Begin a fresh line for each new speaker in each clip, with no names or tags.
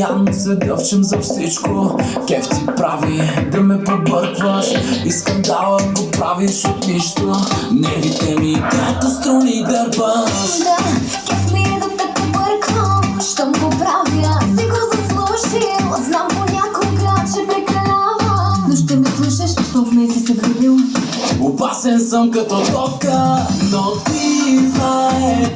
пиян седя в чим за всичко. Кеф ти прави да ме побъркваш и скандала го правиш от нищо. Нервите ми като струни дърпаш.
Да, кеф ми е да те побърквам. Щом го правя, си го заслужил. Знам понякога, че прекалявам, но ще ме слушаш, що в мен си се влюбил.
Опасен съм като тока, но ти знаеш.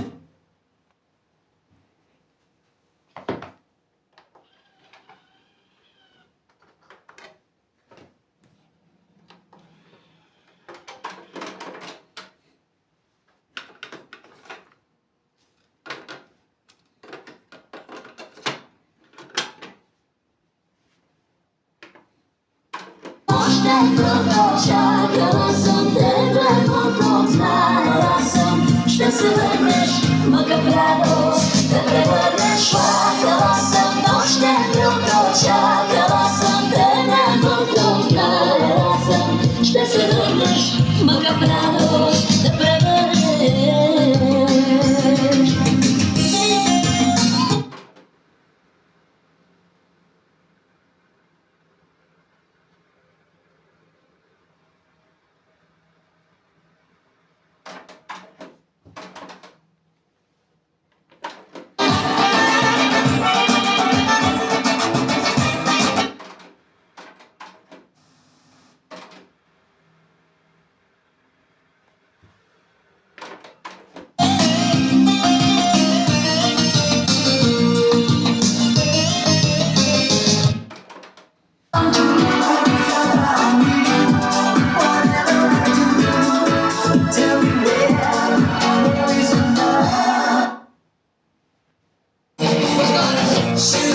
Още трудно чакала съм те да попозная съм. Ще се върнеш, мъка в радост да превърнеш. Плакала съм, но ще трудно чакала съм те да попозная съм. Ще се върнеш, мъка в радост да превърнеш.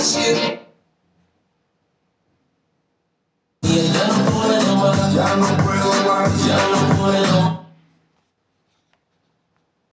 Shit.